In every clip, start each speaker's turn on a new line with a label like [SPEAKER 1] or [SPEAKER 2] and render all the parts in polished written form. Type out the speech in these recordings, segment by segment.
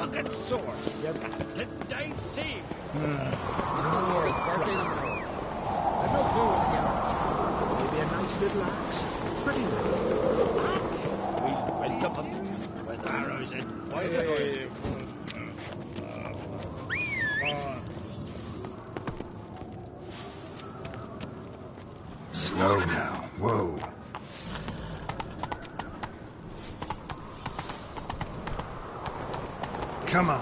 [SPEAKER 1] rugged sword. You didn't I see?
[SPEAKER 2] I've no clue what to get.
[SPEAKER 3] Maybe a nice little axe. Pretty little.
[SPEAKER 1] Axe? We'll welt up him with arrows in. Why
[SPEAKER 3] Slow now. Whoa. Come on.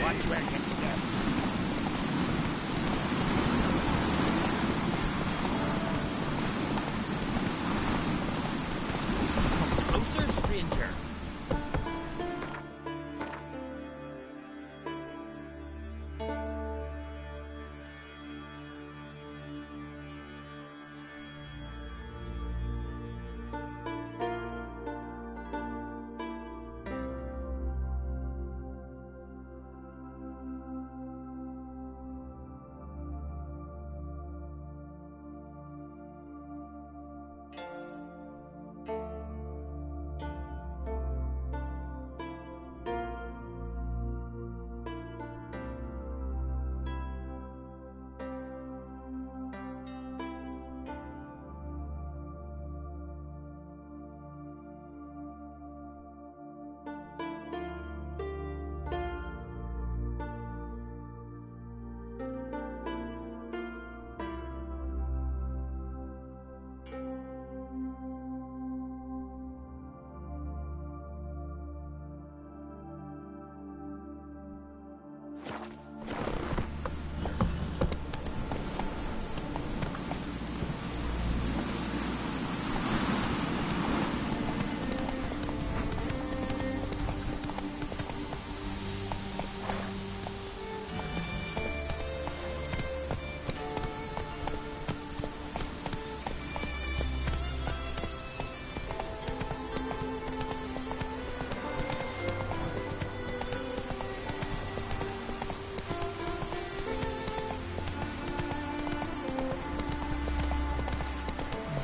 [SPEAKER 1] watch where you step. Come closer, stranger.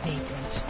[SPEAKER 4] Vagrant.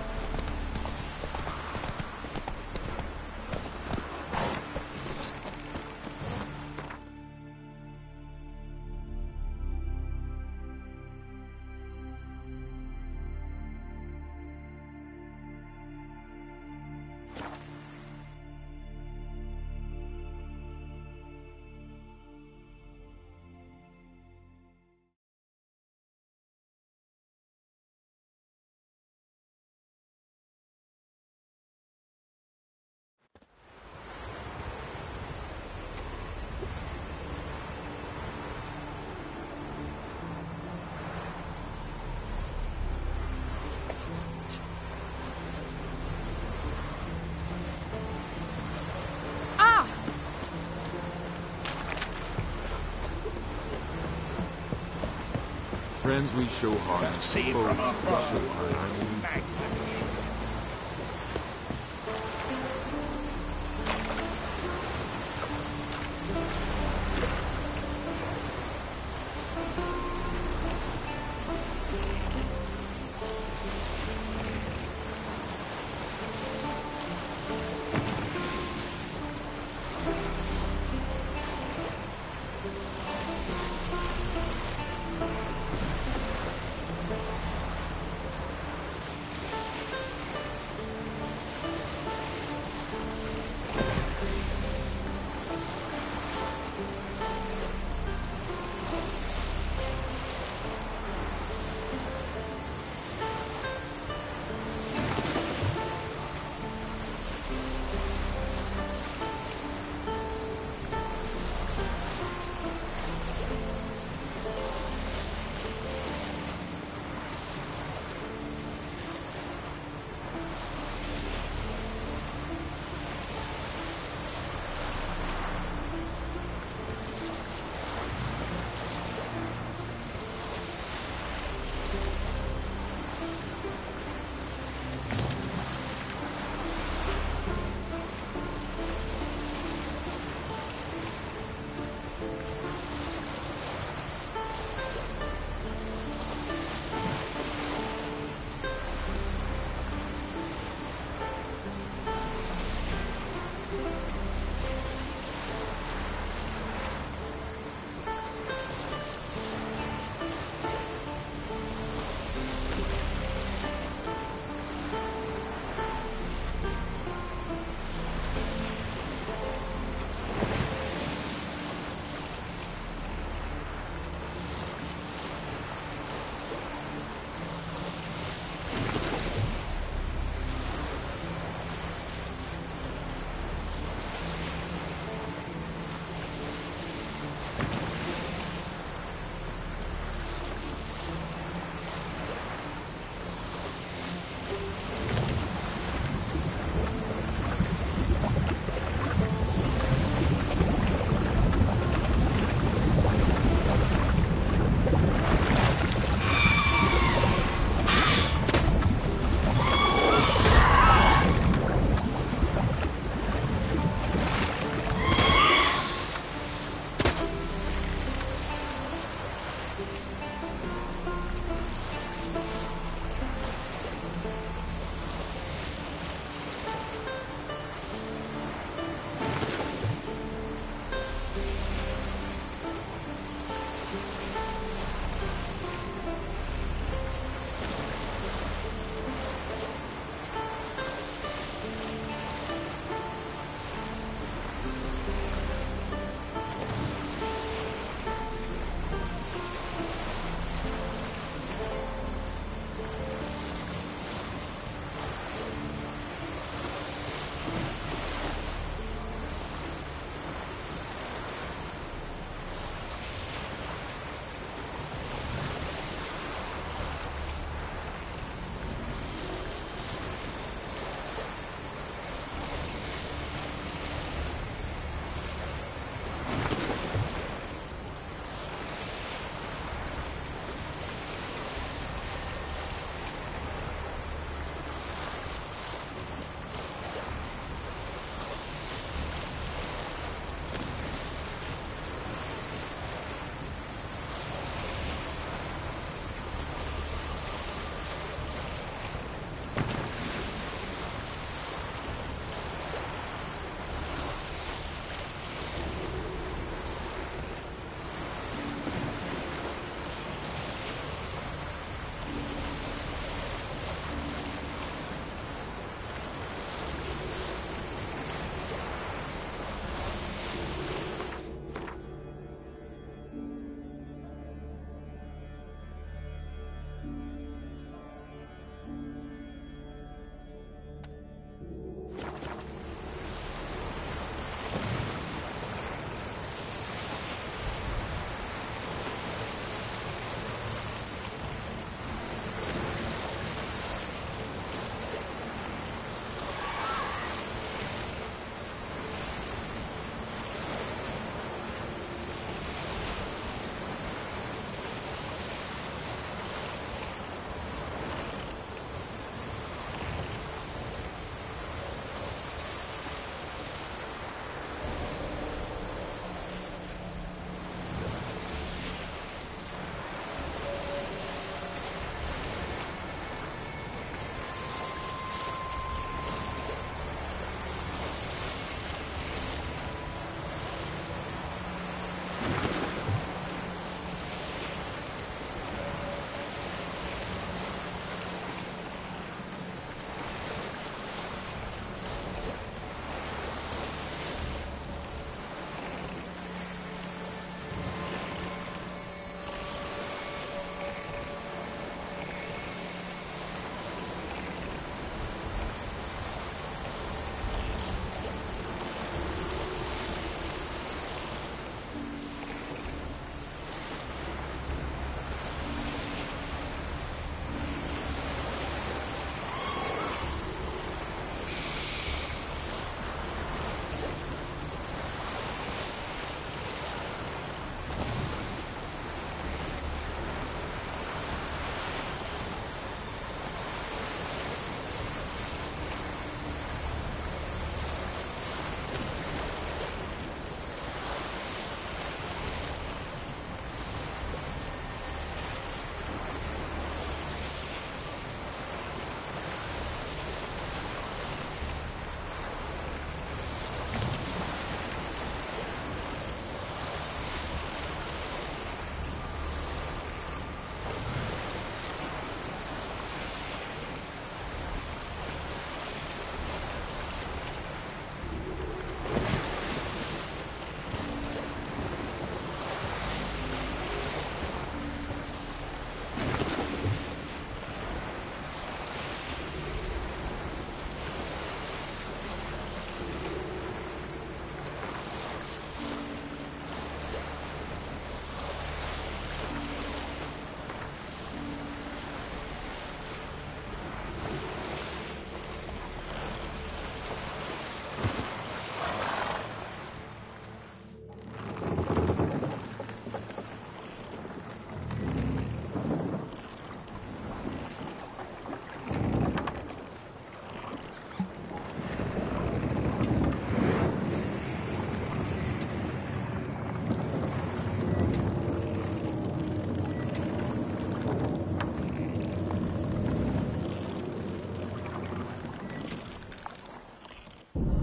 [SPEAKER 5] Friends we show heart,
[SPEAKER 1] See
[SPEAKER 5] foes
[SPEAKER 1] from
[SPEAKER 5] we
[SPEAKER 1] afar.
[SPEAKER 5] show iron.
[SPEAKER 1] Magnificent.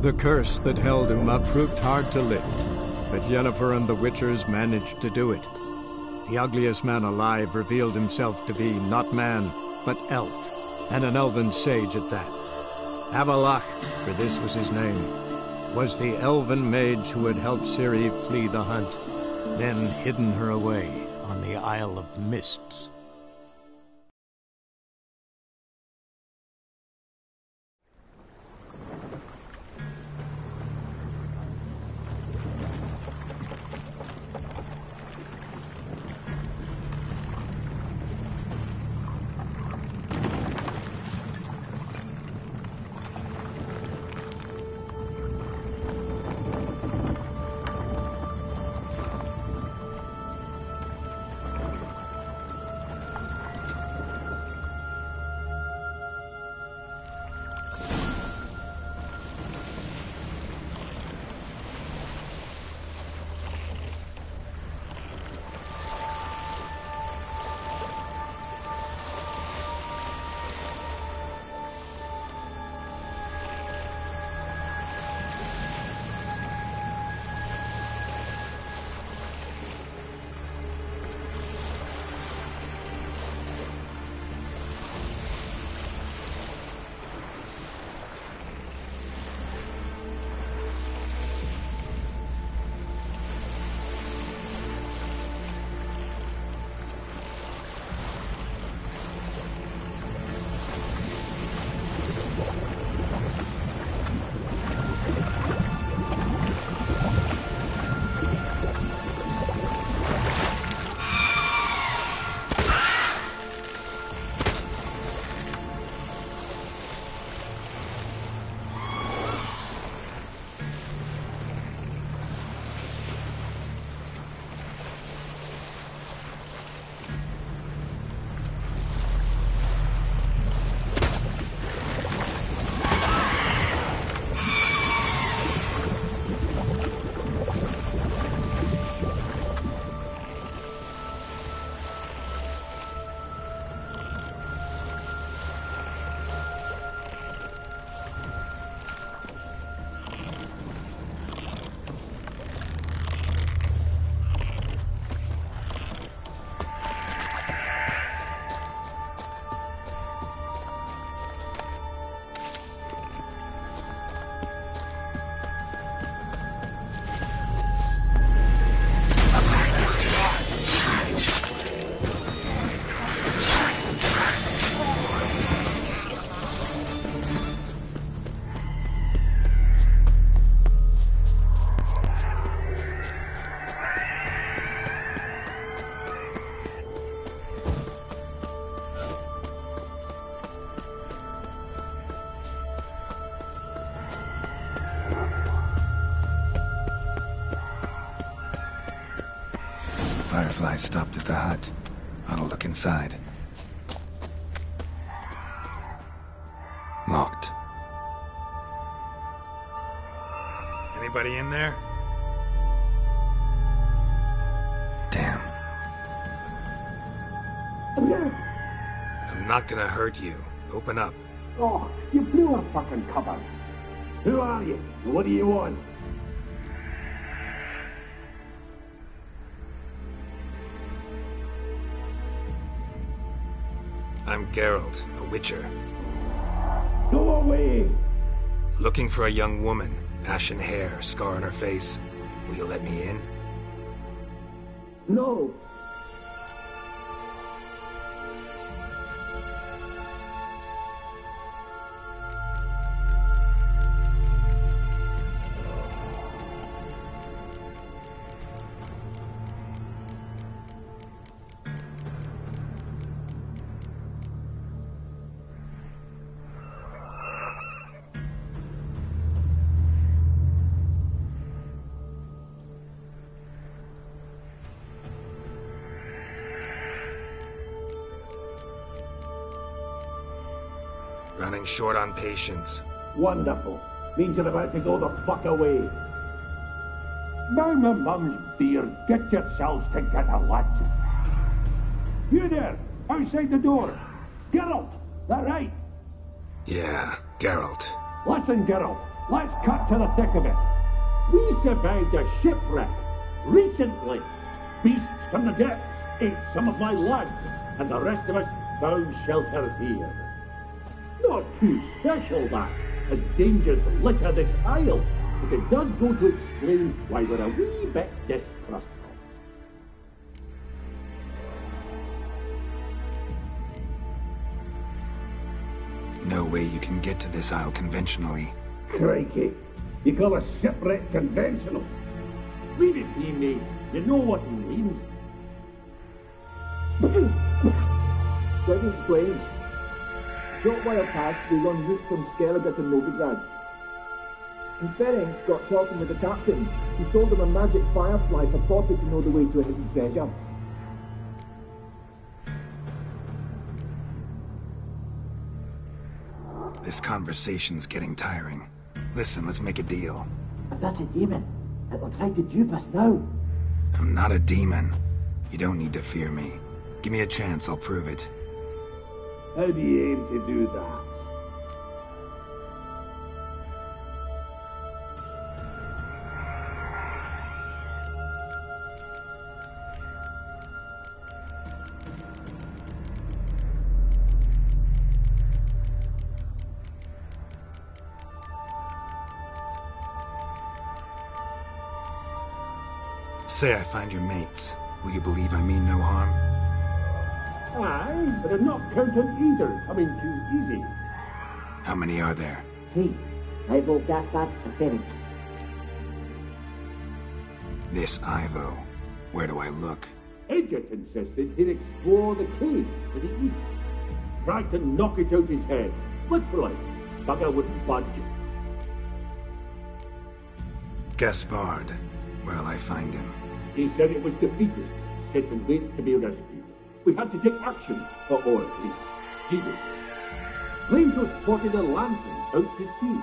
[SPEAKER 6] The curse that held Uma proved hard to lift, but Yennefer and the Witchers managed to do it. The ugliest man alive revealed himself to be not man, but elf, and an elven sage at that. Avalach, for this was his name, was the elven mage who had helped Ciri flee the hunt, then hidden her away on the Isle of Mists.
[SPEAKER 3] Firefly stopped at the hut. I'll look inside. Locked.
[SPEAKER 1] Anybody in there?
[SPEAKER 3] Damn.
[SPEAKER 1] I'm not gonna hurt you. Open up.
[SPEAKER 7] Oh, you blew a fucking cover. Who are you? And what do you want?
[SPEAKER 1] I'm Geralt, a witcher.
[SPEAKER 7] Go away!
[SPEAKER 1] Looking for a young woman. Ashen hair, scar on her face. Will you let me in?
[SPEAKER 7] No.
[SPEAKER 1] Running short on patience.
[SPEAKER 7] Wonderful. Means you're about to go the fuck away. Now my mum's beard, get yourselves together, lads. You there, outside the door. Geralt, that right?
[SPEAKER 1] Yeah, Geralt.
[SPEAKER 7] Listen, Geralt, let's cut to the thick of it. We survived a shipwreck recently. Beasts from the depths ate some of my lads, and the rest of us found shelter here. Not too special, that, as dangers litter this isle, but it does go to explain why we're a wee bit distrustful.
[SPEAKER 3] No way you can get to this isle conventionally.
[SPEAKER 7] Crikey, you call a shipwreck conventional? Leave it be, mate. You know what he means.
[SPEAKER 8] Let me explain. A short while past, we were en route from Skellige to Novigrad. And Ferenc got talking with the captain, who sold him a magic firefly purported to know the way to a hidden treasure.
[SPEAKER 3] This conversation's getting tiring. Listen, let's make a deal.
[SPEAKER 8] If that's a demon, it'll try to dupe us now.
[SPEAKER 3] I'm not a demon. You don't need to fear me. Give me a chance, I'll prove it.
[SPEAKER 7] How do you aim to do that?
[SPEAKER 3] Say I find your mates. Will you believe I mean no harm?
[SPEAKER 7] Aye, but I'm not counting either coming too easy.
[SPEAKER 3] How many are there?
[SPEAKER 8] 3. Ivo, Gaspar, and Ferenc.
[SPEAKER 3] This Ivo. Where do I look?
[SPEAKER 7] Edget insisted he'd explore the caves to the east. Tried to knock it out his head. Literally. Bugger wouldn't budge.
[SPEAKER 3] Gaspard. Where'll I find him?
[SPEAKER 7] He said it was defeatist to sit and wait to be rescued. We had to take action, or at least he did. Claimed to have spotted a lantern out to sea,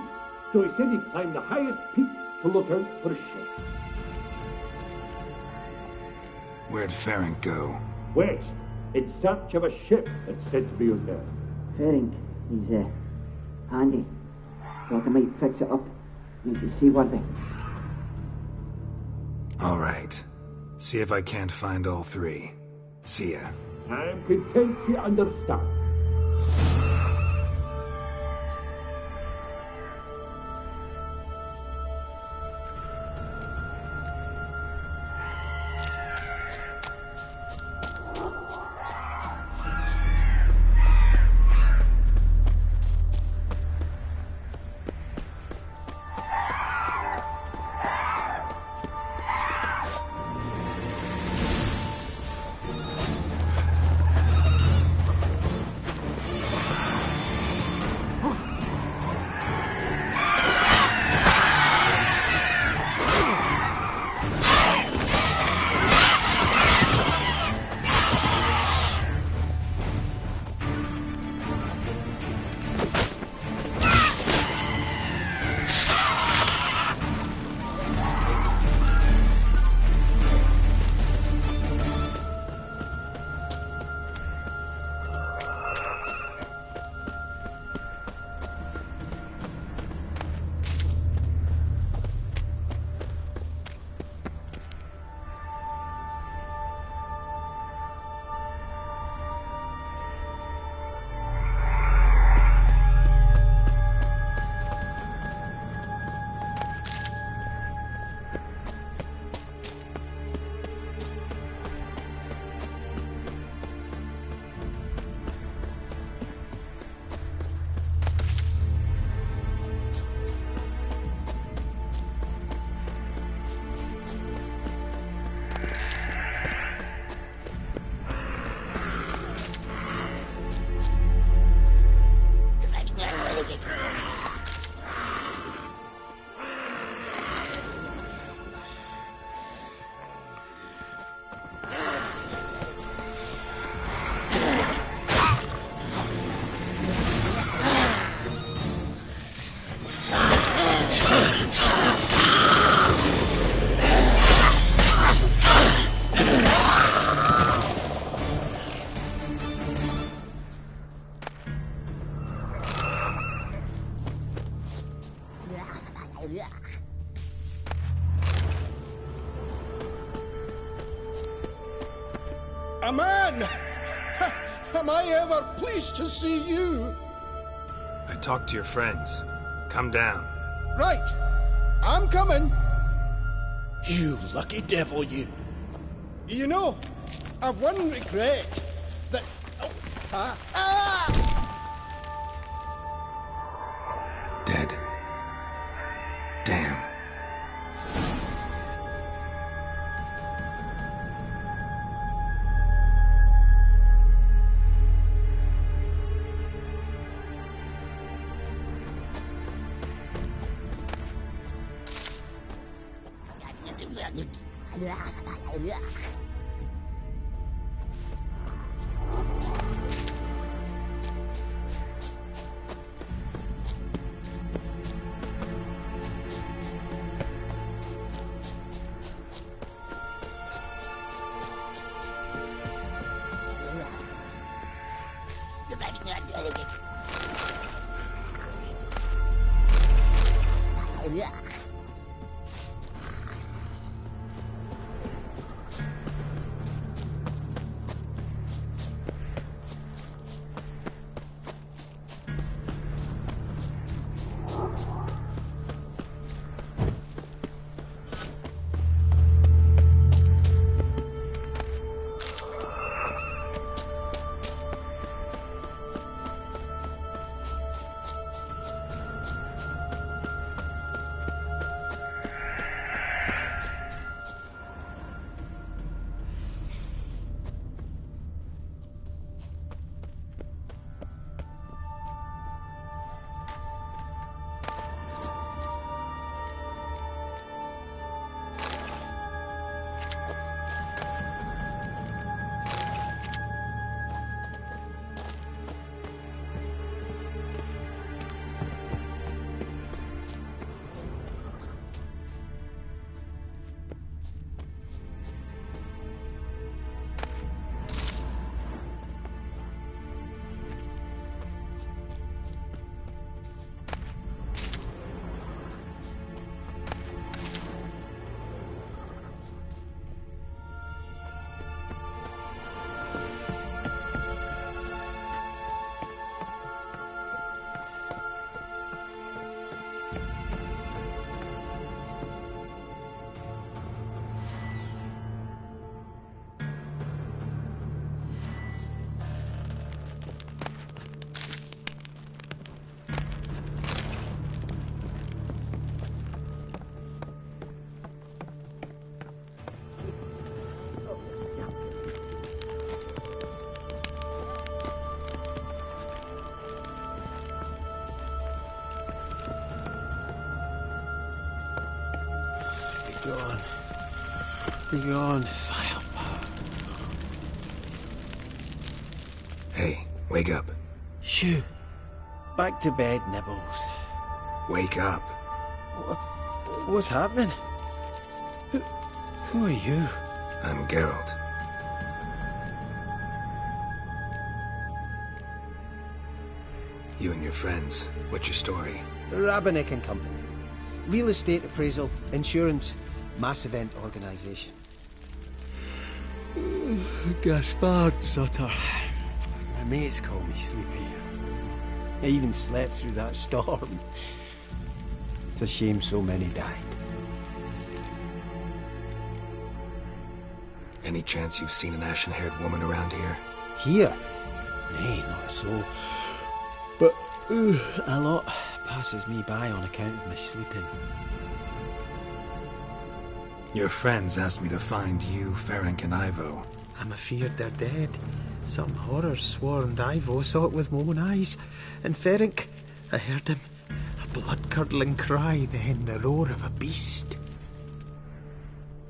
[SPEAKER 7] so he said he'd climb the highest peak to look out for ships.
[SPEAKER 3] Where'd Ferenc go?
[SPEAKER 7] West, in search of a ship that's said to be out there.
[SPEAKER 8] Ferenc, he's handy. Thought I might fix it up. Make it seaworthy.
[SPEAKER 3] All right. See if I can't find all 3. See ya.
[SPEAKER 7] I'm content you understand.
[SPEAKER 2] A man! Am I ever pleased to see you?
[SPEAKER 1] I talked to your friends. Come down.
[SPEAKER 2] Right. I'm coming. You lucky devil, you. You know, I've one regret. That... Oh,
[SPEAKER 3] Dead. Damn.
[SPEAKER 2] gone. Be gone, firepower.
[SPEAKER 3] Hey, wake up.
[SPEAKER 2] Shoo. Back to bed, Nibbles.
[SPEAKER 3] Wake up.
[SPEAKER 2] What's happening? Who are you?
[SPEAKER 3] I'm Geralt. You and your friends, what's your story?
[SPEAKER 2] Rabbinick and Company. Real estate appraisal, insurance, mass event organisation. Gaspard Sutter. My mates call me Sleepy. I even slept through that storm. It's a shame so many died.
[SPEAKER 3] Any chance you've seen an ashen-haired woman around here?
[SPEAKER 2] Here? Nay, not a soul. But a lot passes me by on account of my sleeping.
[SPEAKER 3] Your friends asked me to find you, Ferenc, and Ivo.
[SPEAKER 2] I'm afeard they're dead. Some horrors swarmed Ivo, saw it with my own eyes. And Ferenc, I heard him. A blood-curdling cry, then the roar of a beast.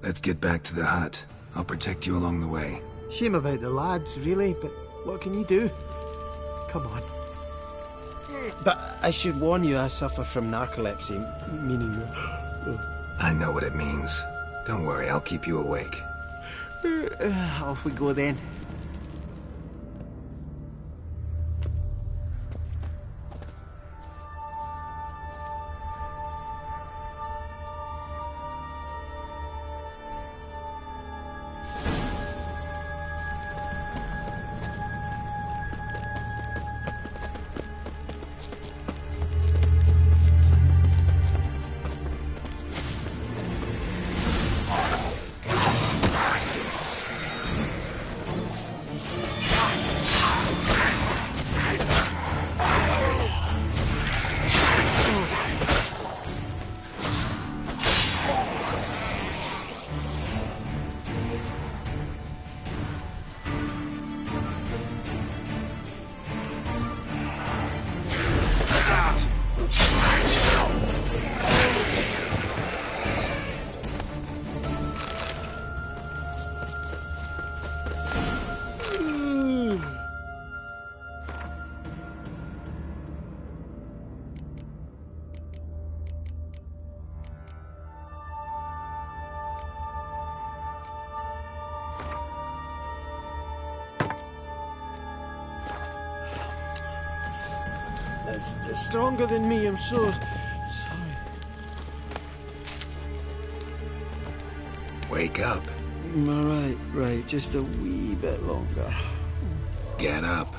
[SPEAKER 3] Let's get back to the hut. I'll protect you along the way.
[SPEAKER 2] Shame about the lads, really, but what can you do? Come on. But I should warn you, I suffer from narcolepsy, meaning...
[SPEAKER 3] I know what it means. Don't worry, I'll keep you awake.
[SPEAKER 2] Off we go then. It's stronger than me, I'm so sorry.
[SPEAKER 3] Wake up.
[SPEAKER 2] Right, just a wee bit longer.
[SPEAKER 3] Get up.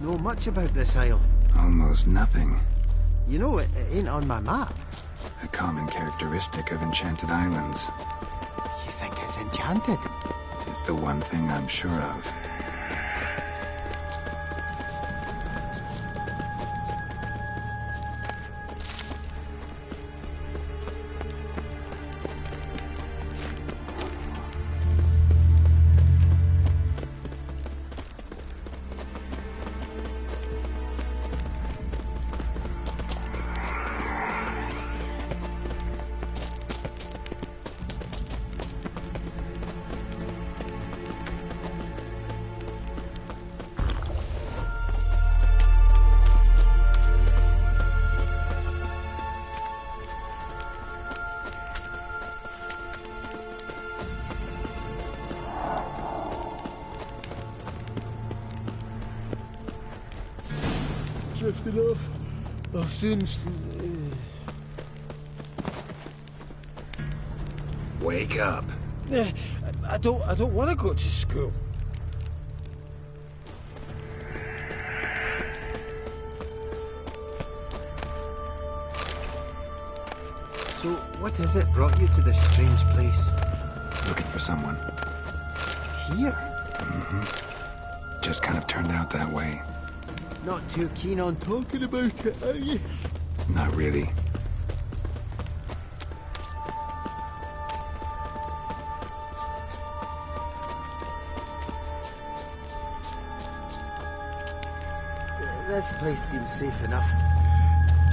[SPEAKER 2] Know much about this isle.
[SPEAKER 3] Almost nothing.
[SPEAKER 2] You know, it ain't on my map.
[SPEAKER 3] A common characteristic of enchanted islands.
[SPEAKER 2] You think it's enchanted?
[SPEAKER 3] It's the one thing I'm sure of.
[SPEAKER 2] Drifting off. I'll soon...
[SPEAKER 3] Wake up.
[SPEAKER 2] I don't want to go to school. So, what is it brought you to this strange place?
[SPEAKER 3] Looking for someone.
[SPEAKER 2] Here?
[SPEAKER 3] Mm-hmm. Just kind of turned out that way.
[SPEAKER 2] Not too keen on talking about it, are you?
[SPEAKER 3] Not really.
[SPEAKER 2] This place seems safe enough.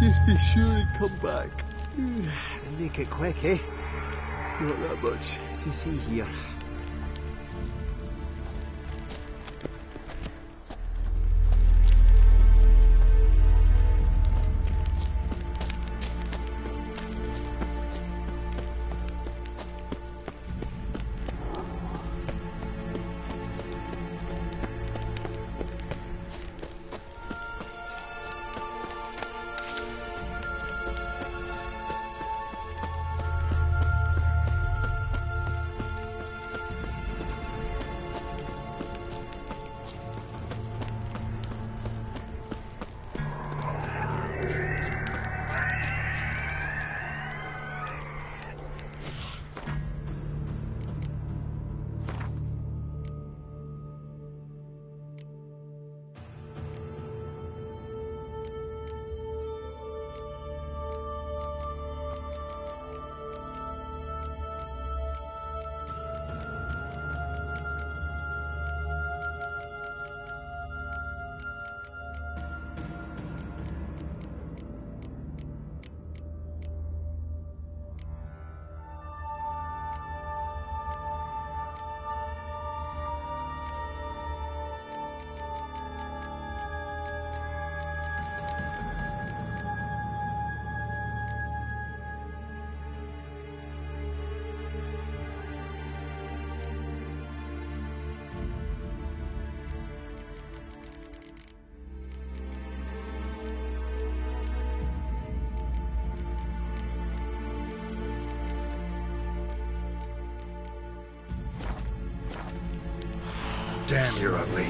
[SPEAKER 2] Just be sure and come back. And make it quick, eh? Not that much to see here.
[SPEAKER 3] Damn, you're ugly.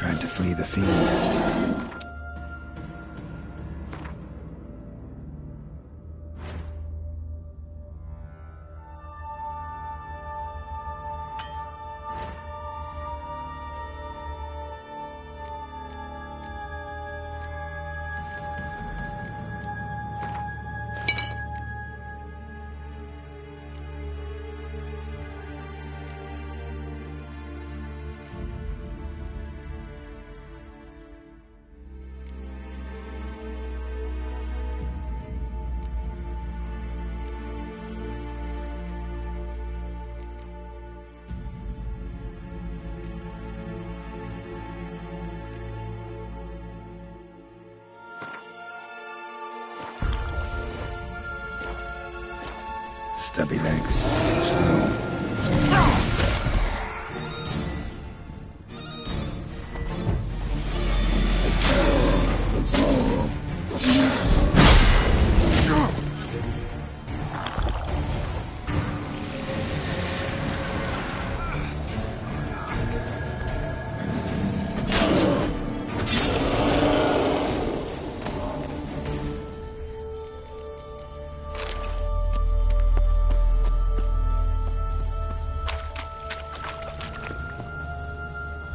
[SPEAKER 3] Tried to flee the field. Stubby legs, too slow.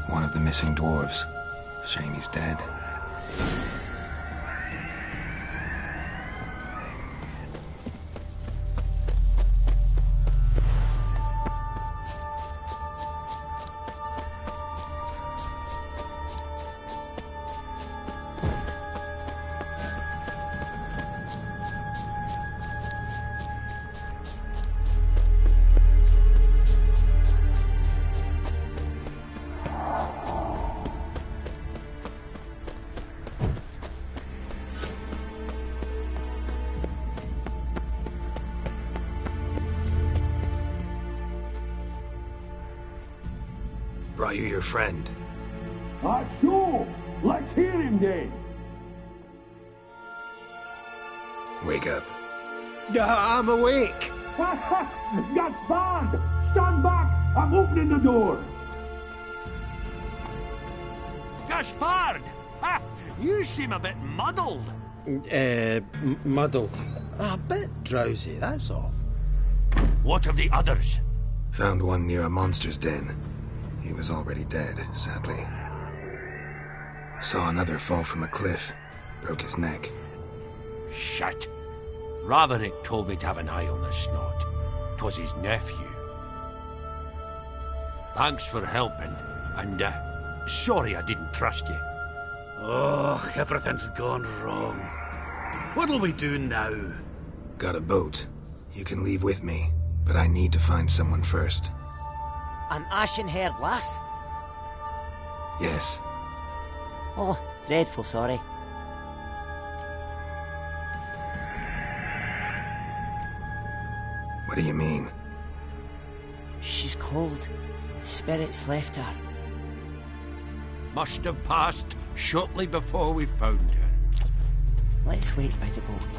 [SPEAKER 3] One of the missing dwarves. Shame he's dead.
[SPEAKER 1] Brought you your friend.
[SPEAKER 7] Sure. Let's hear him then.
[SPEAKER 1] Wake up.
[SPEAKER 2] I'm awake.
[SPEAKER 7] Gaspard! Stand back! I'm opening the door.
[SPEAKER 9] Gaspard! Ha! You seem a bit muddled.
[SPEAKER 2] Muddled. A bit drowsy, that's all.
[SPEAKER 9] What of the others?
[SPEAKER 1] Found one near a monster's den. He was already dead, sadly. Saw another fall from a cliff. Broke his neck.
[SPEAKER 9] Shit. Raverick told me to have an eye on the snot. 'Twas his nephew. Thanks for helping, and sorry I didn't trust you.
[SPEAKER 10] Oh, everything's gone wrong. What'll we do now?
[SPEAKER 1] Got a boat. You can leave with me, but I need to find someone first.
[SPEAKER 11] An ashen-haired lass?
[SPEAKER 1] Yes.
[SPEAKER 11] Oh, dreadful sorry.
[SPEAKER 1] What do you mean?
[SPEAKER 11] She's cold. Spirits left her.
[SPEAKER 9] Must have passed shortly before we found her.
[SPEAKER 11] Let's wait by the boat.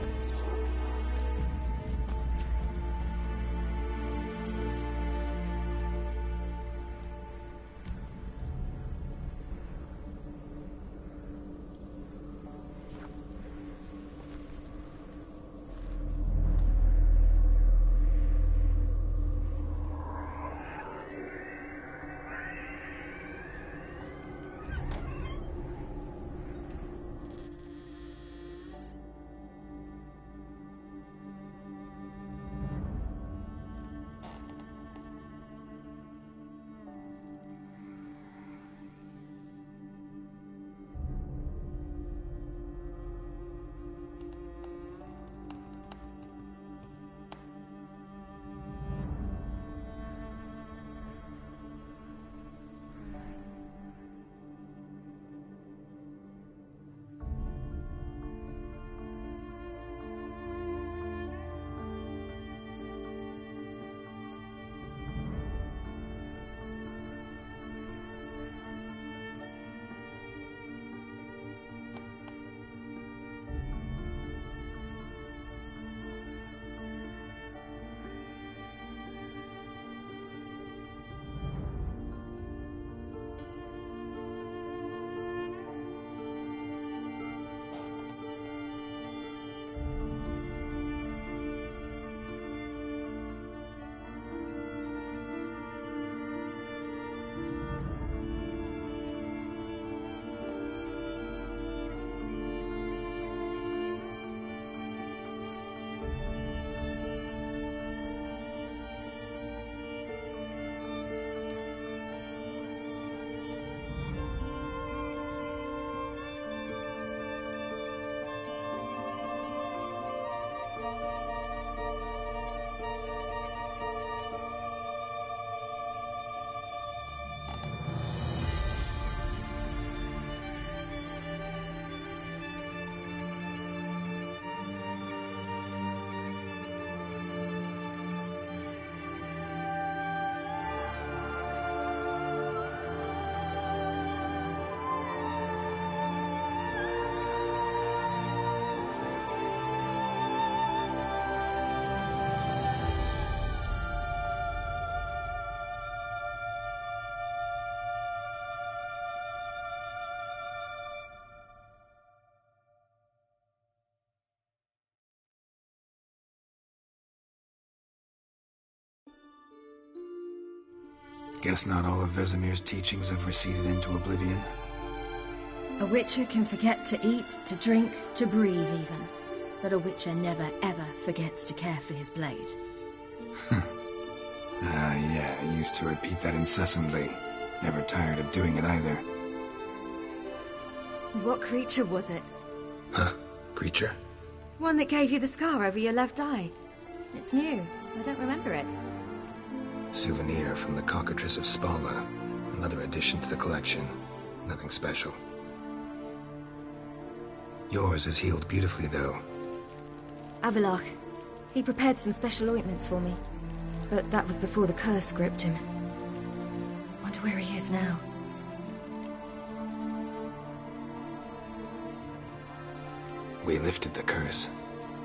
[SPEAKER 3] Guess not all of Vesemir's teachings have receded into oblivion.
[SPEAKER 4] A witcher can forget to eat, to drink, to breathe even. But a witcher never ever forgets to care for his blade.
[SPEAKER 3] Yeah, I used to repeat that incessantly. Never tired of doing it either.
[SPEAKER 4] What creature was it?
[SPEAKER 1] Huh? Creature?
[SPEAKER 4] One that gave you the scar over your left eye. It's new. I don't remember it.
[SPEAKER 1] Souvenir from the Cockatrice of Spala. Another addition to the collection. Nothing special. Yours is healed beautifully, though.
[SPEAKER 4] Avalok. He prepared some special ointments for me. But that was before the curse gripped him. Wonder where he is now.
[SPEAKER 1] We lifted the curse.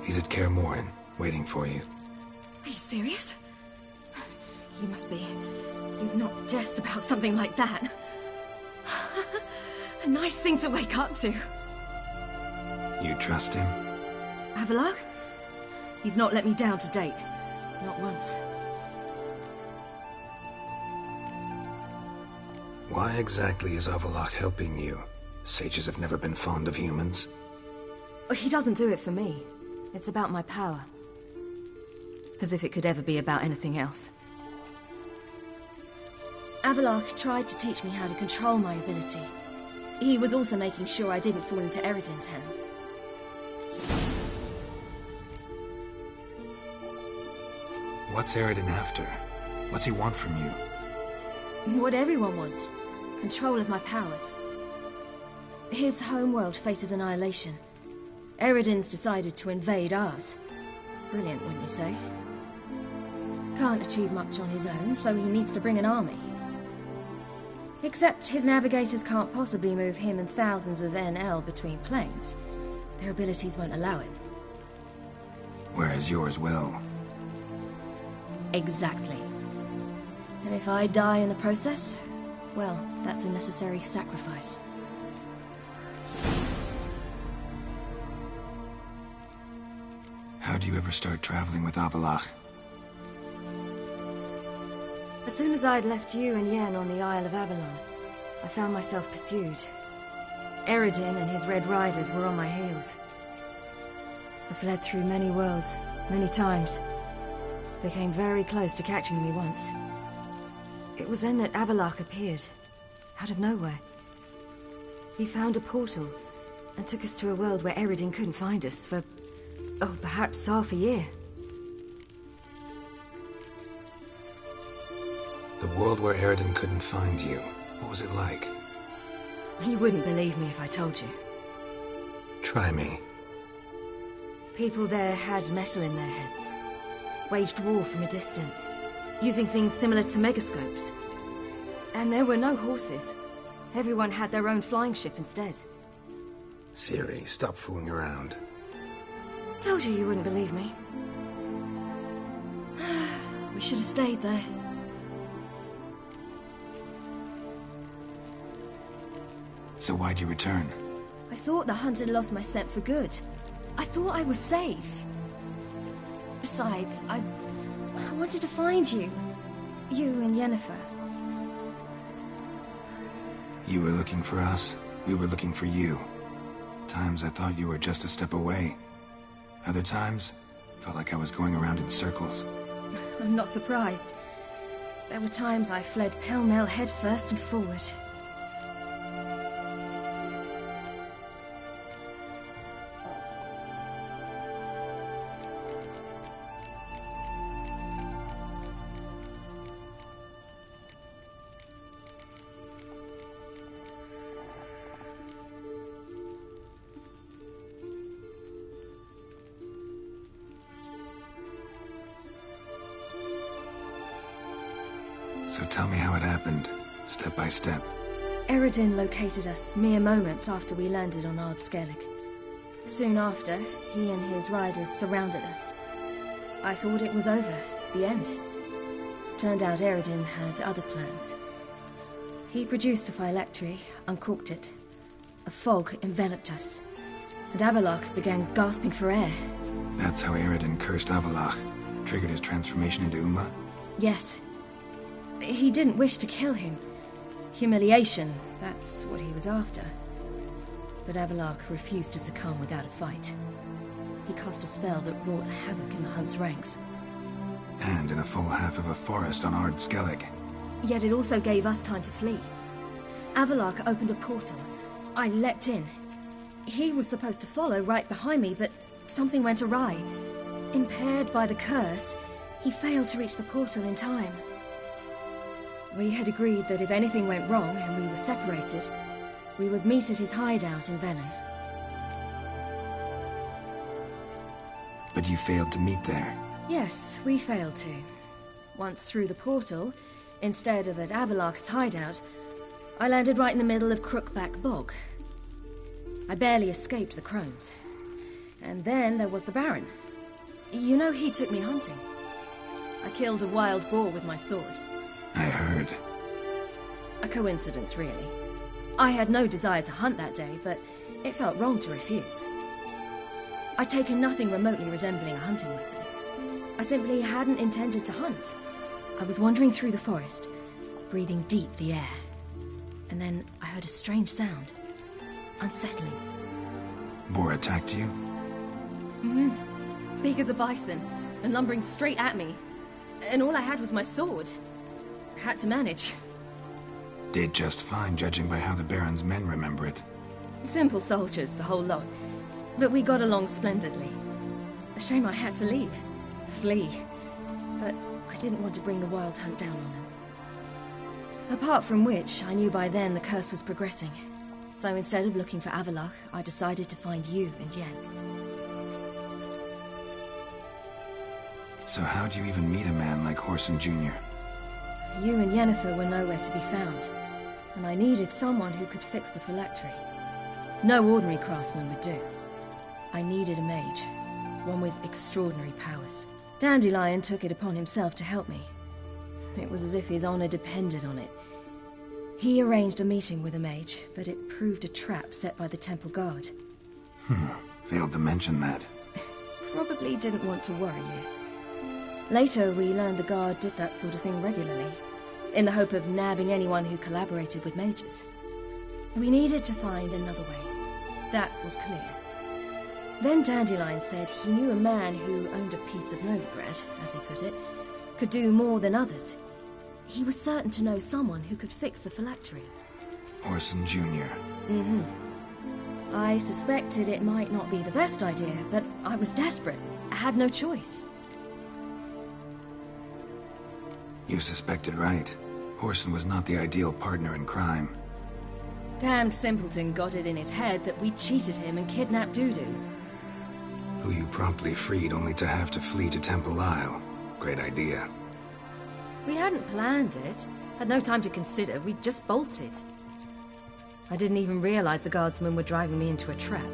[SPEAKER 1] He's at Kaer Morhen, waiting for you.
[SPEAKER 4] Are you serious? You must be... You'd not jest about something like that. A nice thing to wake up to.
[SPEAKER 3] You trust him?
[SPEAKER 4] Avalok? He's not let me down to date. Not once.
[SPEAKER 1] Why exactly is Avalok helping you? Sages have never been fond of humans.
[SPEAKER 4] He doesn't do it for me. It's about my power. As if it could ever be about anything else. Avalok tried to teach me how to control my ability. He was also making sure I didn't fall into Eredin's hands.
[SPEAKER 3] What's Eredin after? What's he want from you?
[SPEAKER 4] What everyone wants. Control of my powers. His homeworld faces annihilation. Eredin's decided to invade ours. Brilliant, wouldn't you say? Can't achieve much on his own, so he needs to bring an army. Except his navigators can't possibly move him and thousands of NL between planes. Their abilities won't allow it.
[SPEAKER 3] Whereas yours will.
[SPEAKER 4] Exactly. And if I die in the process, well, that's a necessary sacrifice.
[SPEAKER 3] How do you ever start traveling with Avalok?
[SPEAKER 4] As soon as I'd left you and Yen on the Isle of Avalon, I found myself pursued. Eredin and his Red Riders were on my heels. I fled through many worlds, many times. They came very close to catching me once. It was then that Avalok appeared, out of nowhere. He found a portal, and took us to a world where Eredin couldn't find us for, oh, perhaps half a year.
[SPEAKER 1] The world where Eredin couldn't find you. What was it like?
[SPEAKER 4] You wouldn't believe me if I told you.
[SPEAKER 1] Try me.
[SPEAKER 4] People there had metal in their heads. Waged war from a distance, using things similar to megascopes. And there were no horses. Everyone had their own flying ship instead.
[SPEAKER 1] Ciri, stop fooling around.
[SPEAKER 4] Told you wouldn't believe me. We should have stayed there.
[SPEAKER 3] So why'd you return?
[SPEAKER 4] I thought the hunt had lost my scent for good. I thought I was safe. Besides, I wanted to find you. You and Yennefer.
[SPEAKER 3] You were looking for us. We were looking for you. Times I thought you were just a step away. Other times, felt like I was going around in circles.
[SPEAKER 4] I'm not surprised. There were times I fled pell-mell headfirst and forward.
[SPEAKER 3] So tell me how it happened, step by step.
[SPEAKER 4] Eredin located us mere moments after we landed on Ard Skellig. Soon after, he and his riders surrounded us. I thought it was over, the end. Turned out Eredin had other plans. He produced the phylactery, uncorked it. A fog enveloped us, and Avalok began gasping for air.
[SPEAKER 3] That's how Eredin cursed Avalok, triggered his transformation into Uma?
[SPEAKER 4] Yes. He didn't wish to kill him. Humiliation, that's what he was after. But Avalok refused to succumb without a fight. He cast a spell that wrought havoc in the Hunt's ranks.
[SPEAKER 3] And in a full half of a forest on Ard Skellig.
[SPEAKER 4] Yet it also gave us time to flee. Avalok opened a portal. I leapt in. He was supposed to follow right behind me, but something went awry. Impaired by the curse, he failed to reach the portal in time. We had agreed that if anything went wrong and we were separated, we would meet at his hideout in Velen.
[SPEAKER 3] But you failed to meet there.
[SPEAKER 4] Yes, we failed to. Once through the portal, instead of at Avalok's hideout, I landed right in the middle of Crookback Bog. I barely escaped the crones. And then there was the Baron. You know, he took me hunting. I killed a wild boar with my sword.
[SPEAKER 3] I heard.
[SPEAKER 4] A coincidence, really. I had no desire to hunt that day, but it felt wrong to refuse. I'd taken nothing remotely resembling a hunting weapon. I simply hadn't intended to hunt. I was wandering through the forest, breathing deep the air. And then I heard a strange sound. Unsettling.
[SPEAKER 3] Boar attacked you?
[SPEAKER 4] Mm-hmm. Big as a bison, and lumbering straight at me. And all I had was my sword. Had to manage.
[SPEAKER 3] Did just fine, judging by how the Baron's men remember it.
[SPEAKER 4] Simple soldiers, the whole lot. But we got along splendidly. A shame I had to leave. Flee. But I didn't want to bring the Wild Hunt down on them. Apart from which, I knew by then the curse was progressing. So instead of looking for Avalok, I decided to find you and Yen.
[SPEAKER 3] So how'd you even meet a man like Whoreson Jr.?
[SPEAKER 4] You and Yennefer were nowhere to be found, and I needed someone who could fix the phylactery. No ordinary craftsman would do. I needed a mage, one with extraordinary powers. Dandelion took it upon himself to help me. It was as if his honor depended on it. He arranged a meeting with a mage, but it proved a trap set by the temple guard.
[SPEAKER 3] Failed to mention that.
[SPEAKER 4] Probably didn't want to worry you. Later, we learned the guard did that sort of thing regularly, in the hope of nabbing anyone who collaborated with mages. We needed to find another way. That was clear. Then Dandelion said he knew a man who owned a piece of Novigrad, as he put it, could do more than others. He was certain to know someone who could fix the phylactery.
[SPEAKER 3] Whoreson Jr.
[SPEAKER 4] Mm-hmm. I suspected it might not be the best idea, but I was desperate. I had no choice.
[SPEAKER 3] You suspected right. Whoreson was not the ideal partner in crime.
[SPEAKER 4] Damned simpleton got it in his head that we cheated him and kidnapped Dudu.
[SPEAKER 3] Who you promptly freed only to have to flee to Temple Isle. Great idea.
[SPEAKER 4] We hadn't planned it. Had no time to consider. We just bolted. I didn't even realize the guardsmen were driving me into a trap.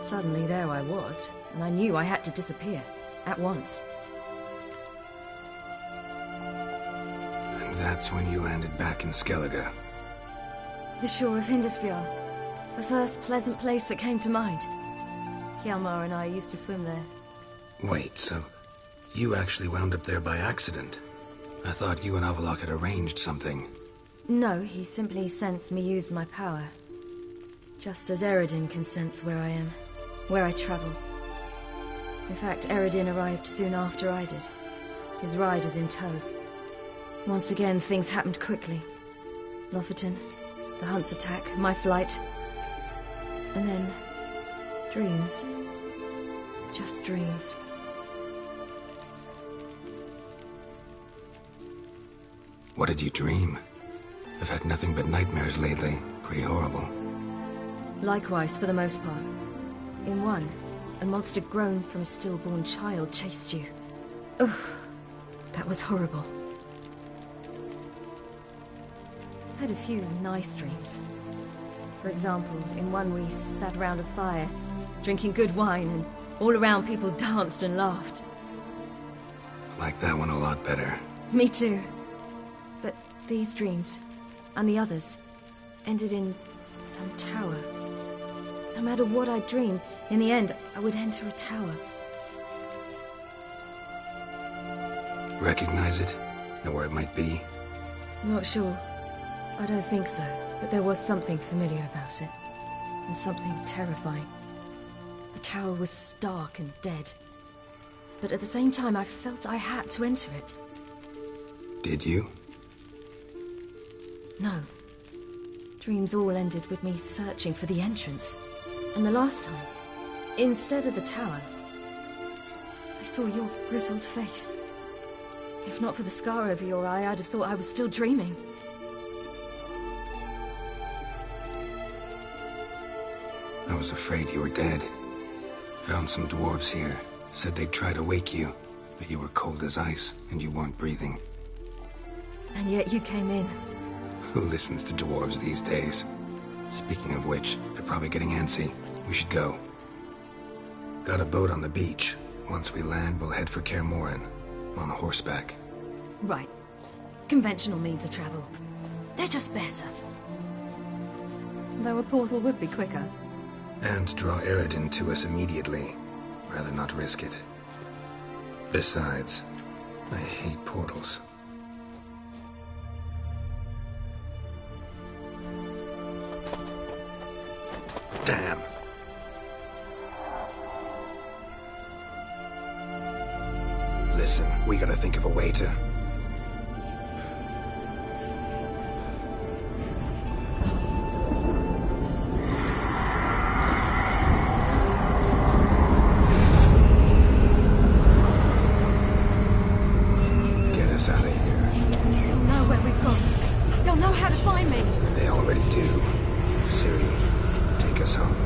[SPEAKER 4] Suddenly there I was, and I knew I had to disappear. At once.
[SPEAKER 3] And that's when you landed back in Skellige.
[SPEAKER 4] The shore of Hindisfjord. The first pleasant place that came to mind. Hjalmar and I used to swim there.
[SPEAKER 3] Wait, so you actually wound up there by accident? I thought you and Avalok had arranged something.
[SPEAKER 4] No, he simply sensed me use my power. Just as Eredin can sense where I am, where I travel. In fact, Eredin arrived soon after I did. His riders in tow. Once again, things happened quickly. Lofoten, the Hunt's attack, my flight. And then... dreams. Just dreams.
[SPEAKER 3] What did you dream? I've had nothing but nightmares lately. Pretty horrible.
[SPEAKER 4] Likewise, for the most part. In one, a monster grown from a stillborn child chased you. Ugh, that was horrible. I had a few nice dreams. For example, in one we sat around a fire, drinking good wine, and all around people danced and laughed.
[SPEAKER 3] I like that one a lot better.
[SPEAKER 4] Me too. But these dreams, and the others, ended in some tower. No matter what I dreamed, in the end, I would enter a tower.
[SPEAKER 3] Recognize it? Know where it might be?
[SPEAKER 4] Not sure. I don't think so, but there was something familiar about it. And something terrifying. The tower was stark and dead. But at the same time, I felt I had to enter it.
[SPEAKER 1] Did you?
[SPEAKER 4] No. Dreams all ended with me searching for the entrance. And the last time, instead of the tower, I saw your grizzled face. If not for the scar over your eye, I'd have thought I was still dreaming.
[SPEAKER 1] I was afraid you were dead. Found some dwarves here. Said they'd try to wake you, but you were cold as ice and you weren't breathing.
[SPEAKER 4] And yet you came in.
[SPEAKER 1] Who listens to dwarves these days? Speaking of which, they're probably getting antsy. We should go. Got a boat on the beach. Once we land, we'll head for Kaer Morhen. On horseback.
[SPEAKER 4] Right. Conventional means of travel. They're just better. Though a portal would be quicker.
[SPEAKER 1] And draw Eredin to us immediately. Rather not risk it. Besides, I hate portals. Damn. Listen, we gotta think of a way to... get us out of here.
[SPEAKER 4] They'll know where we've gone. They'll know how to find me.
[SPEAKER 1] They already do. Ciri, take us home.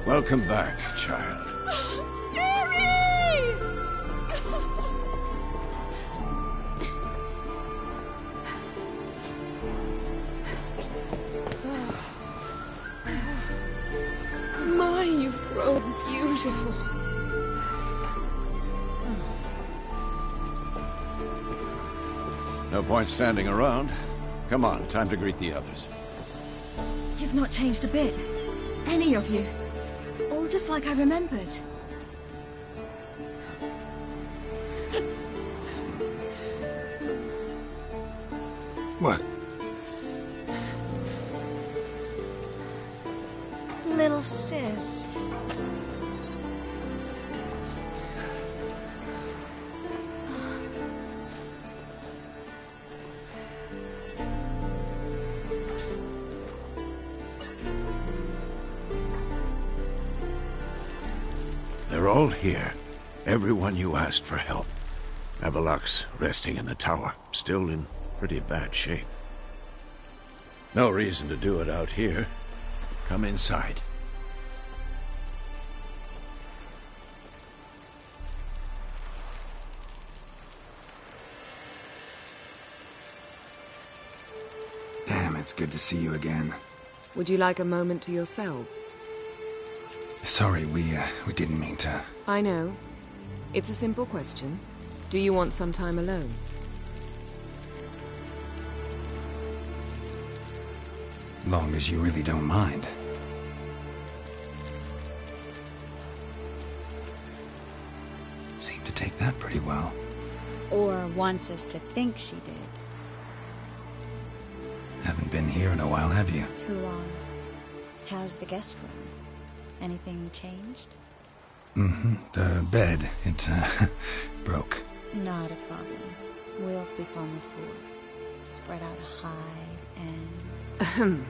[SPEAKER 10] Welcome back, child.
[SPEAKER 12] My, you've grown beautiful.
[SPEAKER 10] No point standing around. Come on, time to greet the others.
[SPEAKER 4] You've not changed a bit. Any of you. All just like I remembered.
[SPEAKER 1] What?
[SPEAKER 12] Little sis.
[SPEAKER 10] They're all here. Everyone you asked for help. Avalok's resting in the tower, still in pretty bad shape. No reason to do it out here. Come inside.
[SPEAKER 3] Damn, it's good to see you again.
[SPEAKER 13] Would you like a moment to yourselves?
[SPEAKER 3] Sorry, we didn't mean to...
[SPEAKER 13] I know. It's a simple question. Do you want some time alone?
[SPEAKER 3] Long as you really don't mind. Seemed to take that pretty well.
[SPEAKER 14] Or wants us to think she did.
[SPEAKER 3] Haven't been here in a while, have you?
[SPEAKER 14] Too long. How's the guest room? Anything changed?
[SPEAKER 3] Mm-hmm. The bed, it, broke.
[SPEAKER 14] Not a problem. We'll sleep on the floor. Spread out a hide and...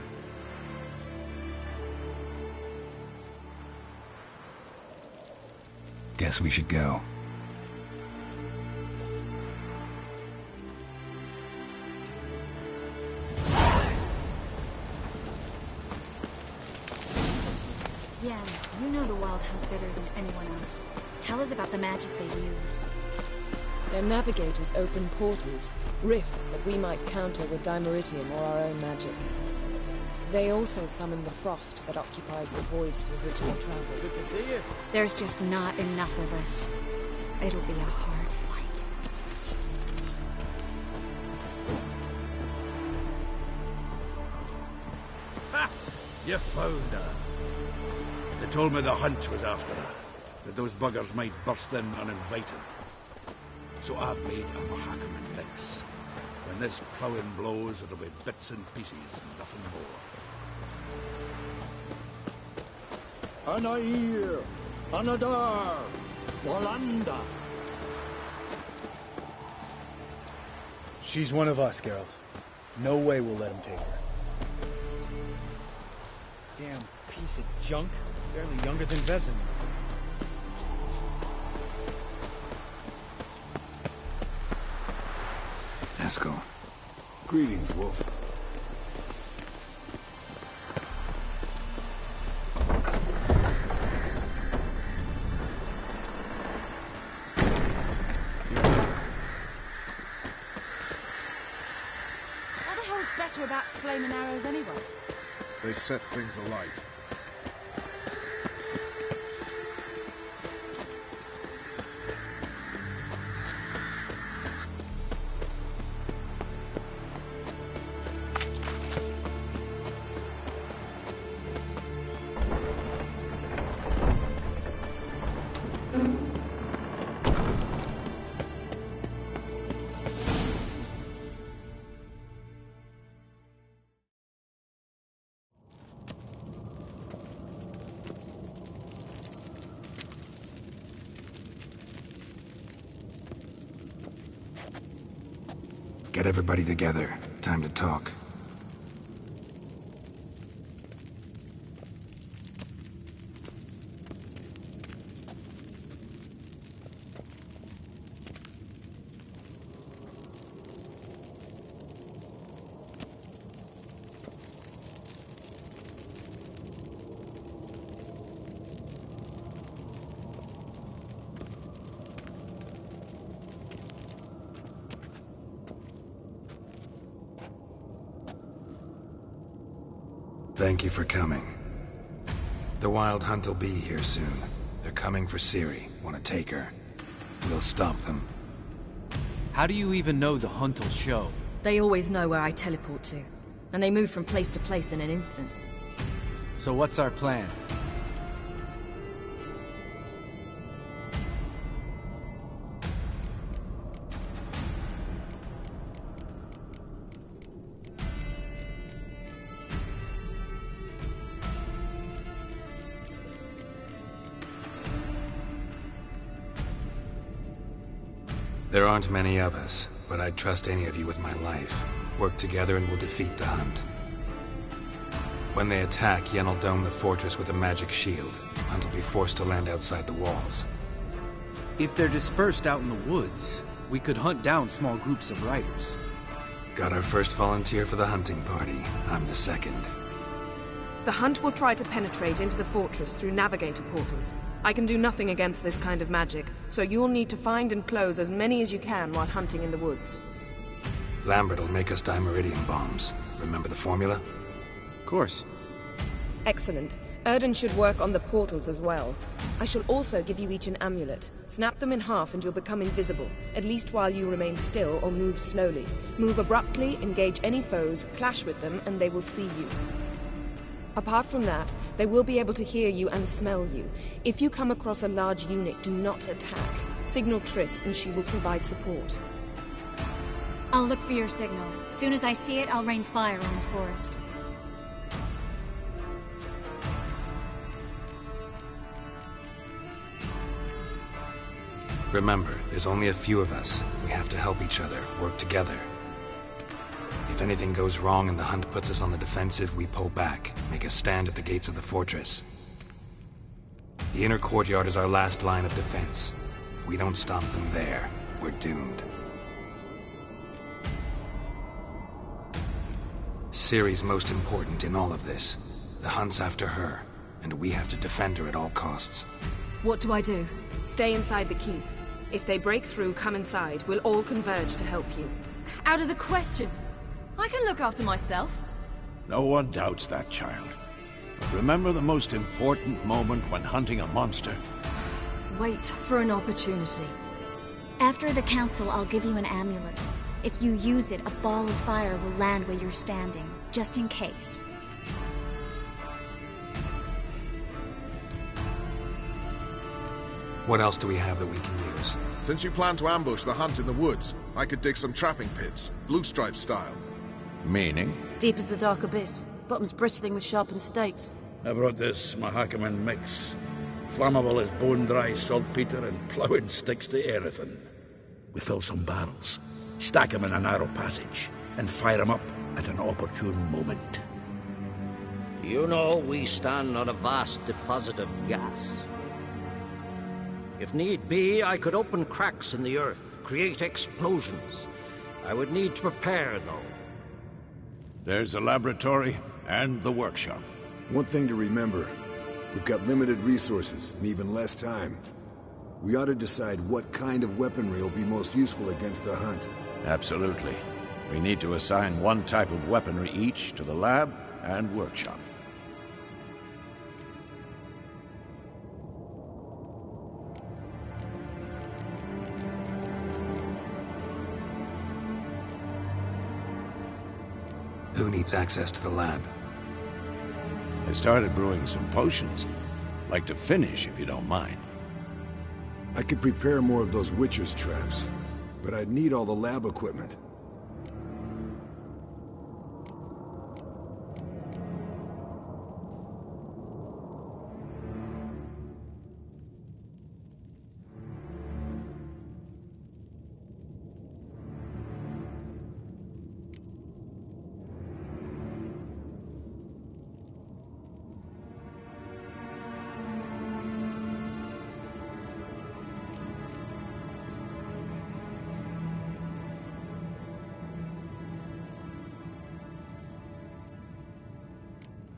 [SPEAKER 3] Guess we should go.
[SPEAKER 14] Yeah, you know the Wild Hunt better than anyone else. Tell us about the magic they use.
[SPEAKER 13] Their navigators open portals, rifts that we might counter with Dimeritium or our own magic. They also summon the frost that occupies the voids through which they travel.
[SPEAKER 15] Good to see you.
[SPEAKER 14] There's just not enough of us. It'll be a hard fight.
[SPEAKER 10] Ha! You found her. They told me the hunt was after her, that those buggers might burst in uninvited. So I've made a Mahakaman mix. When this plowing blows, it'll be bits and pieces, nothing more.
[SPEAKER 7] Anair, Anadar, Walanda.
[SPEAKER 16] She's one of us, Geralt. No way we'll let him take her. Damn piece of junk. Barely younger than Vesemir.
[SPEAKER 3] Eskel.
[SPEAKER 10] Greetings, Wolf.
[SPEAKER 12] What the hell's better about flaming arrows anyway?
[SPEAKER 17] They set things alight.
[SPEAKER 3] Get everybody together. Time to talk. Thank you for coming. The Wild Hunt will be here soon. They're coming for Ciri. Want to take her. We'll stop them.
[SPEAKER 15] How do you even know the Hunt will show?
[SPEAKER 4] They always know where I teleport to. And they move from place to place in an instant.
[SPEAKER 15] So what's our plan?
[SPEAKER 3] There aren't many of us, but I'd trust any of you with my life. Work together and we'll defeat the Hunt. When they attack, Yen will dome the fortress with a magic shield. Hunt will be forced to land outside the walls.
[SPEAKER 15] If they're dispersed out in the woods, we could hunt down small groups of riders.
[SPEAKER 3] Got our first volunteer for the hunting party. I'm the second.
[SPEAKER 13] The hunt will try to penetrate into the fortress through navigator portals. I can do nothing against this kind of magic, so you'll need to find and close as many as you can while hunting in the woods.
[SPEAKER 3] Lambert will make us dimeridium bombs. Remember the formula?
[SPEAKER 15] Of course.
[SPEAKER 13] Excellent. Erden should work on the portals as well. I shall also give you each an amulet. Snap them in half and you'll become invisible, at least while you remain still or move slowly. Move abruptly, engage any foes, clash with them, and they will see you. Apart from that, they will be able to hear you and smell you. If you come across a large unit, do not attack. Signal Triss and she will provide support.
[SPEAKER 14] I'll look for your signal. As soon as I see it, I'll rain fire on the forest.
[SPEAKER 3] Remember, there's only a few of us. We have to help each other, work together. If anything goes wrong and the hunt puts us on the defensive, we pull back, make a stand at the gates of the fortress. The inner courtyard is our last line of defense. If we don't stop them there, we're doomed. Ciri's most important in all of this. The hunt's after her, and we have to defend her at all costs.
[SPEAKER 4] What do I do?
[SPEAKER 13] Stay inside the keep. If they break through, come inside. We'll all converge to help you.
[SPEAKER 4] Out of the question. I can look after myself.
[SPEAKER 9] No one doubts that, child. But remember the most important moment when hunting a monster.
[SPEAKER 4] Wait for an opportunity.
[SPEAKER 14] After the council, I'll give you an amulet. If you use it, a ball of fire will land where you're standing, just in case.
[SPEAKER 3] What else do we have that we can use?
[SPEAKER 17] Since you plan to ambush the hunt in the woods, I could dig some trapping pits, blue stripe style.
[SPEAKER 9] Meaning?
[SPEAKER 12] Deep as the dark abyss, bottoms bristling with sharpened stakes.
[SPEAKER 10] I brought this Mahakaman mix. Flammable as bone-dry saltpeter and ploughing sticks to everything. We fill some barrels, stack them in a narrow passage, and fire them up at an opportune moment.
[SPEAKER 18] You know, we stand on a vast deposit of gas. If need be, I could open cracks in the earth, create explosions. I would need to prepare, though.
[SPEAKER 9] There's a laboratory and the workshop.
[SPEAKER 19] One thing to remember, we've got limited resources and even less time. We ought to decide what kind of weaponry will be most useful against the hunt.
[SPEAKER 9] Absolutely. We need to assign one type of weaponry each to the lab and workshop.
[SPEAKER 3] Who needs access to the lab?
[SPEAKER 9] I started brewing some potions. Like to finish, if you don't mind.
[SPEAKER 19] I could prepare more of those Witcher's traps, but I'd need all the lab equipment.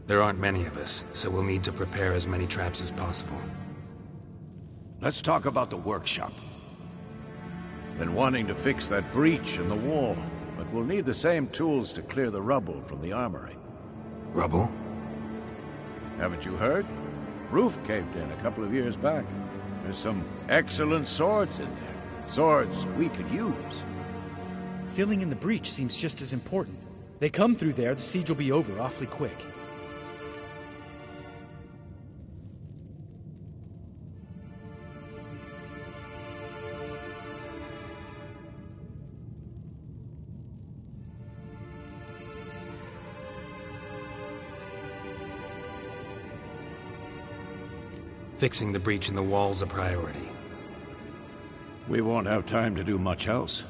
[SPEAKER 3] There aren't many of us, so we'll need to prepare as many traps as possible.
[SPEAKER 9] Let's talk about the workshop. Been wanting to fix that breach in the wall, but we'll need the same tools to clear the rubble from the armory.
[SPEAKER 3] Rubble?
[SPEAKER 9] Haven't you heard? Roof caved in a couple of years back. There's some excellent swords in there. Swords we could use.
[SPEAKER 16] Filling in the breach seems just as important. They come through there, the siege will be over awfully quick.
[SPEAKER 3] Fixing the breach in the wall's a priority.
[SPEAKER 9] We won't have time to do much else.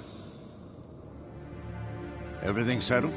[SPEAKER 9] Everything settled?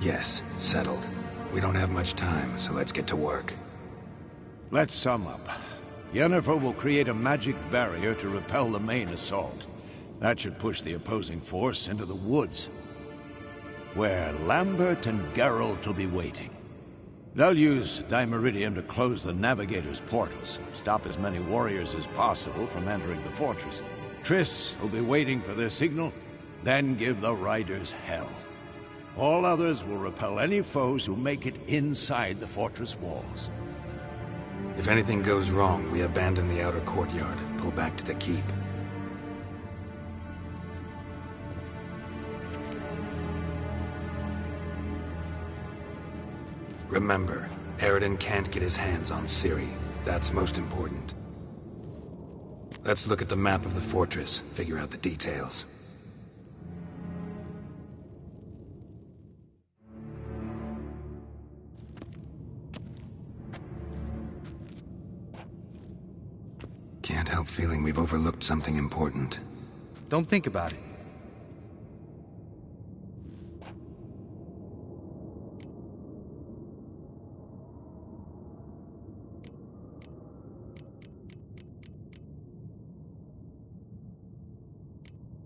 [SPEAKER 1] Yes, settled. We don't have much time, so let's get to work.
[SPEAKER 9] Let's sum up. Yennefer will create a magic barrier to repel the main assault. That should push the opposing force into the woods, where Lambert and Geralt will be waiting. They'll use Dimeridium to close the Navigator's portals, stop as many warriors as possible from entering the fortress. Triss will be waiting for their signal, then give the riders hell. All others will repel any foes who make it inside the fortress walls.
[SPEAKER 1] If anything goes wrong, we abandon the outer courtyard, pull back to the keep. Remember, Eridan can't get his hands on Ciri. That's most important. Let's look at the map of the fortress, figure out the details. Can't help feeling we've overlooked something important.
[SPEAKER 15] Don't think about it.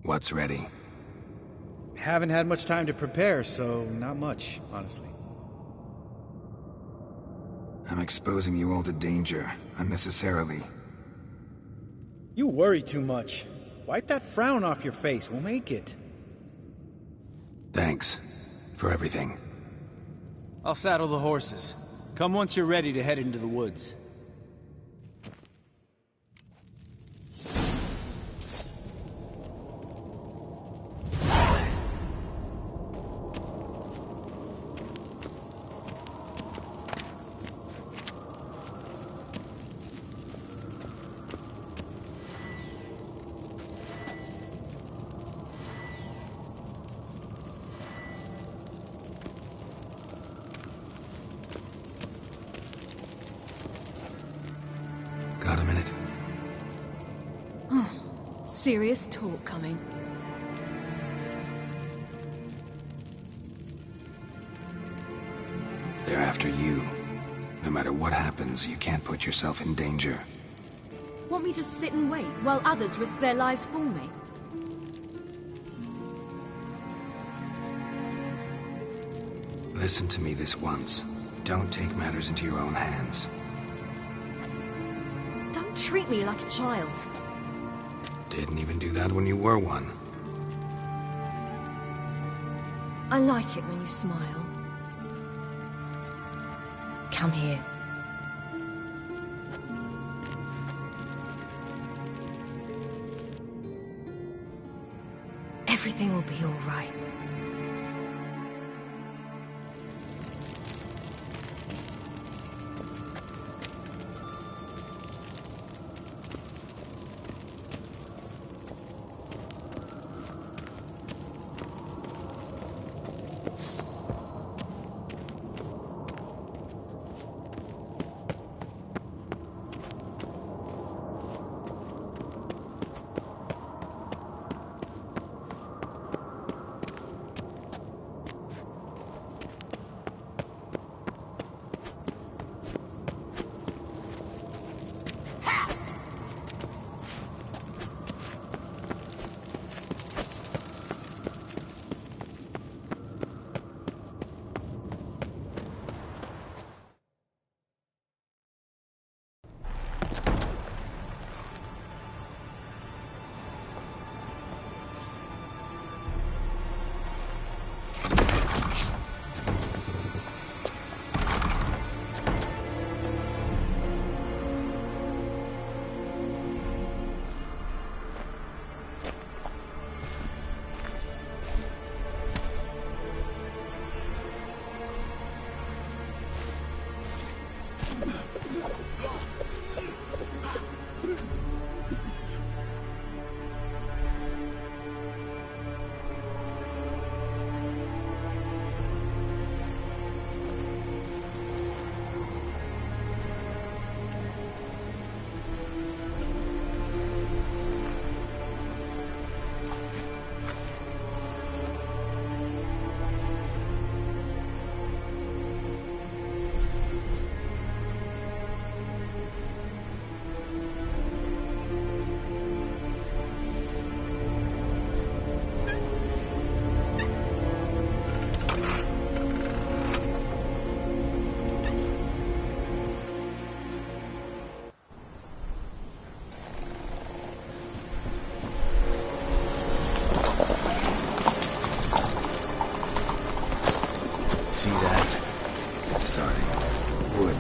[SPEAKER 1] What's ready?
[SPEAKER 16] Haven't had much time to prepare, so not much, honestly.
[SPEAKER 1] I'm exposing you all to danger, unnecessarily.
[SPEAKER 16] You worry too much. Wipe that frown off your face, we'll make it.
[SPEAKER 1] Thanks. For everything.
[SPEAKER 15] I'll saddle the horses. Come once you're ready to head into the woods.
[SPEAKER 1] Got a minute?
[SPEAKER 4] Serious talk coming.
[SPEAKER 1] They're after you. No matter what happens, you can't put yourself in danger.
[SPEAKER 4] Want me to sit and wait while others risk their lives for me?
[SPEAKER 1] Listen to me this once. Don't take matters into your own hands.
[SPEAKER 4] Don't treat me like a child.
[SPEAKER 1] Didn't even do that when you were one.
[SPEAKER 4] I like it when you smile. Come here. Everything will be all right.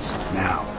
[SPEAKER 1] woods, now.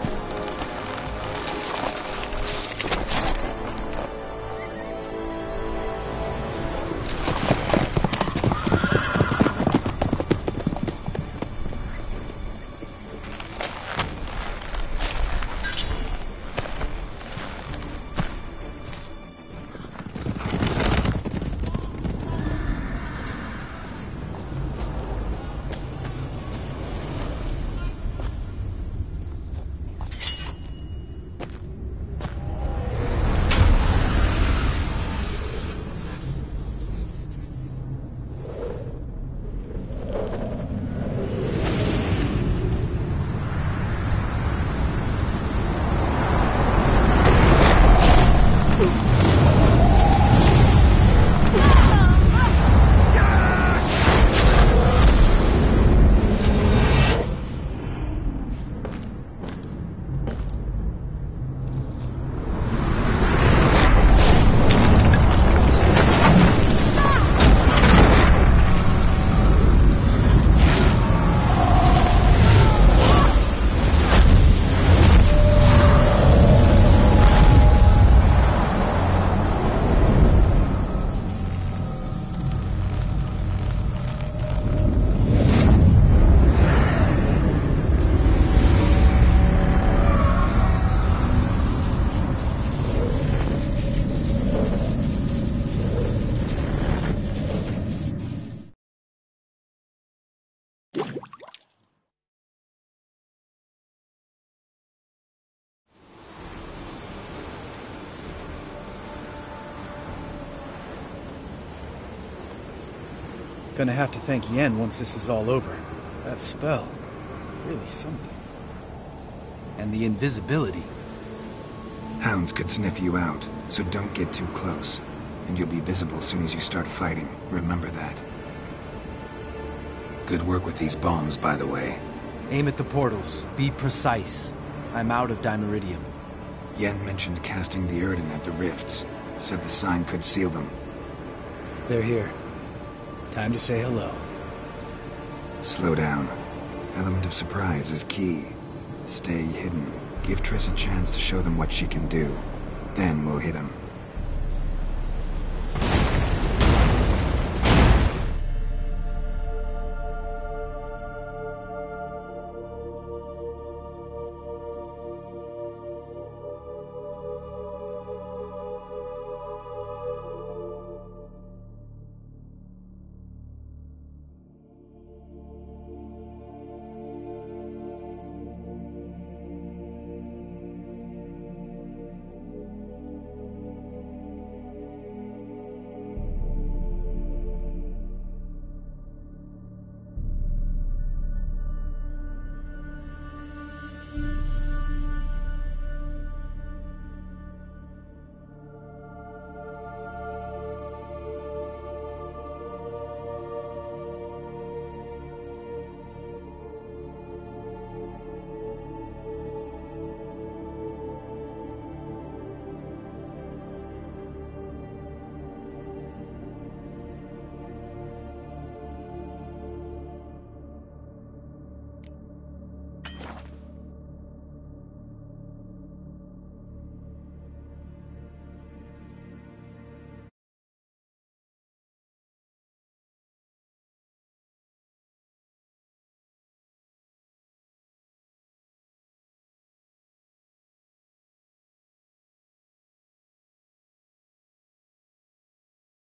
[SPEAKER 16] Gonna have to thank Yen once this is all over. That spell, really something. And the invisibility.
[SPEAKER 1] Hounds could sniff you out, so don't get too close. And you'll be visible as soon as you start fighting. Remember that. Good work with these bombs, by the way.
[SPEAKER 16] Aim at the portals. Be precise. I'm out of Dimeridium.
[SPEAKER 1] Yen mentioned casting the Erden at the rifts. Said the sign could seal them.
[SPEAKER 16] They're here. Time to say hello.
[SPEAKER 1] Slow down. Element of surprise is key. Stay hidden. Give Triss a chance to show them what she can do. Then we'll hit him.